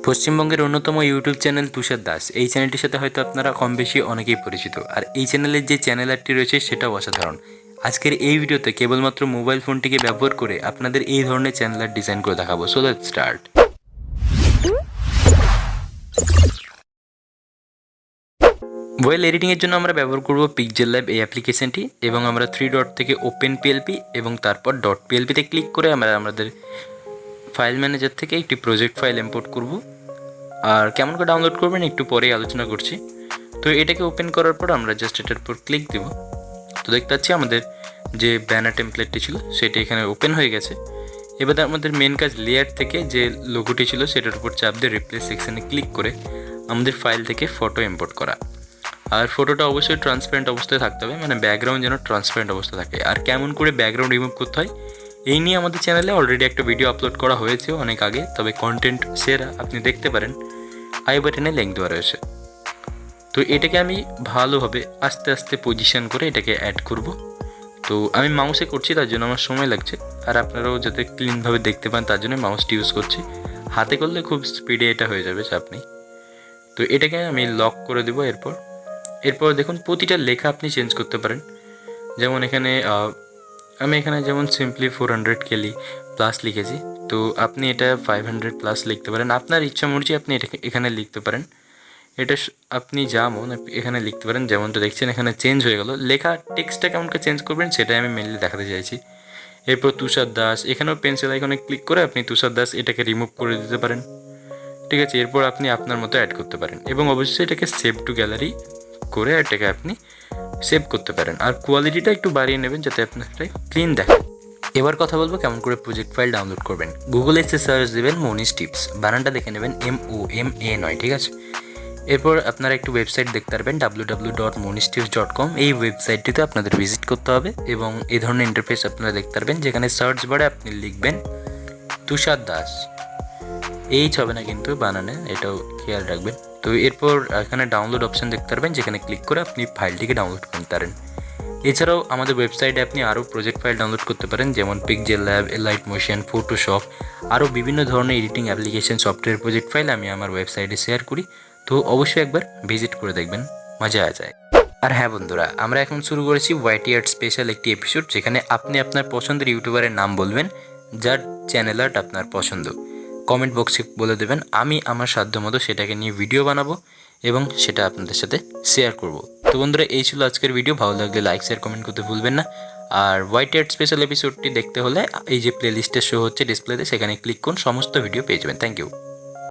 পশ্চিমবঙ্গের অন্যতম YouTube channel তুষার দাস, এই চ্যানেলটির সাথে হয়তো আপনারা কম বেশি অনেকেই পরিচিত। আর এই চ্যানেলের যে চ্যানেল আর্টটি রয়েছে সেটাও অসাধারণ। আজকের এই ভিডিওতে কেবলমাত্র মোবাইল ফোনটিকে ব্যবহার করে আপনাদের এই ধরনের চ্যানেল আর্ট ডিজাইন করে দেখাবো। So let's start. মোবাইল এডিটিংয়ের জন্য আমরা ব্যবহার করব পিক্সেল ল্যাব এই অ্যাপ্লিকেশনটি, এবং আমরা 3 ডট থেকে ওপেন PLP এবং তারপর .plp-তে ক্লিক করে আমরা আমাদের ফাইল ম্যানেজার থেকে একটি প্রজেক্ট ফাইল ইম্পোর্ট করব। আর কেমন করে ডাউনলোড করবেন একটু পরেই আলোচনা করছি। তো এটাকে ওপেন করার পর আমরা জাস্ট এটার উপর ক্লিক দেব। তো দেখতে পাচ্ছি আমাদের যে ব্যানার টেমপ্লেটটি ছিল সেটা এখানে ওপেন হয়ে গেছে। এবার আমাদের মেন কাজ লেয়ার থেকে যে লোগোটি ছিল সেটার উপর চাপ দিয়ে রিপ্লেস সেকশানে ক্লিক করে আমাদের ফাইল থেকে ফটো ইম্পোর্ট করা। আর ফটোটা অবশ্যই ট্রান্সপারেন্ট অবস্থায় থাকতে হবে, মানে ব্যাকগ্রাউন্ড যেন ট্রান্সপারেন্ট অবস্থা থাকে। আর কেমন করে ব্যাকগ্রাউন্ড রিমুভ করতে হয় এই নিয়ে আমাদের চ্যানেলে অলরেডি একটা ভিডিও আপলোড করা হয়েছে অনেক আগে, তবে কন্টেন্ট সেরা আপনি দেখতে পারেন, আই বাটনে লিঙ্ক দেওয়া রয়েছে। তো এটাকে আমি ভালোভাবে আস্তে আস্তে পজিশন করে এটাকে অ্যাড করব। তো আমি মাউসে করছি, তার জন্য আমার সময় লাগছে, আর আপনারাও যাতে ক্লিনভাবে দেখতে পান তার জন্য মাউসটি ইউজ করছি। হাতে করলে খুব স্পিডে এটা হয়ে যাবে, চাপ নেই। তো এটাকে আমি লক করে দেবো। এরপর দেখুন প্রতিটা লেখা আপনি চেঞ্জ করতে পারেন। যেমন আমি এখানে যেমন সিম্পলি 400 কেলি প্লাস লিখেছি, তো আপনি এটা 500 প্লাস লিখতে পারেন। আপনার ইচ্ছা মর্জি আপনি এটাকে এখানে লিখতে পারেন। এটা আপনি যেমন এখানে লিখতে পারেন। যেমনটা দেখছেন এখানে চেঞ্জ হয়ে গেল লেখা। টেক্সটটা কেমন করে চেঞ্জ করবেন সেটাই আমি মেনলি দেখাতে চাইছি। এরপর তুষার দাস, এখানেও পেন্সিল আইকনে ক্লিক করে আপনি তুষার দাস এটাকে রিমুভ করে দিতে পারেন। ঠিক আছে, এরপর আপনি আপনার মতো অ্যাড করতে পারেন, এবং অবশ্যই এটাকে সেভ টু গ্যালারি করে এটাকে আপনি সেভ করতে পারেন। আর কোয়ালিটিটা একটু বাড়িয়ে নেবেন যাতে আপনার ক্লিন দেখে। এবার কথা বলবো কেমন করে প্রজেক্ট ফাইল ডাউনলোড করবেন। গুগলে এসে সার্চ দেবেন মনিশ টিপস, বানানটা দেখে নেবেন MOMA নয়, ঠিক আছে। এরপর আপনারা একটু ওয়েবসাইট দেখতে পারবেন www.monishtips.com। এই ওয়েবসাইটটিতে আপনাদের ভিজিট করতে হবে, এবং এই ধরনের ইন্টারফেস আপনারা দেখতে পারবেন, যেখানে সার্চ বারে আপনি লিখবেন তুষার দাস। হবে না কিন্তু বানানে, এটাও খেয়াল রাখবেন। তো এরপর এখানে ডাউনলোড অপশান দেখতে পারবেন, যেখানে ক্লিক করে আপনি ফাইলটিকে ডাউনলোড করতে পারেন। এছাড়াও আমাদের ওয়েবসাইটে আপনি আরও প্রজেক্ট ফাইল ডাউনলোড করতে পারেন, যেমন pixel lab, light motion, Photoshop, আরও বিভিন্ন ধরনের editing application software project file আমি আমার ওয়েবসাইটে শেয়ার করি। তো অবশ্যই একবার ভিজিট করে দেখবেন, মজা আ যায়। আর হ্যাঁ বন্ধুরা, আমরা এখন শুরু করেছি ওয়াইটি আর্ট স্পেশাল একটি এপিসোড, যেখানে আপনি আপনার পছন্দের ইউটিউবারের নাম বলবেন যার চ্যানেল আর্ট আপনার পছন্দ। কমেন্ট বক্সে বলে দেবেন, আমি আমার সাধ্যমতো সেটাকে নিয়ে ভিডিও বানাবো এবং সেটা আপনাদের সাথে শেয়ার করব। তো বন্ধুরা, এই ছিল আজকের ভিডিও। ভালো লাগলে লাইক শেয়ার কমেন্ট করতে ভুলবেন না। আর ওয়াইটি আর্ট স্পেশাল এপিসোডটি দেখতে হলে এই যে প্লে লিস্টে শো হচ্ছে ডিসপ্লেতে, সেখানে ক্লিক করুন, সমস্ত ভিডিও পেয়ে যাবেন। Thank you.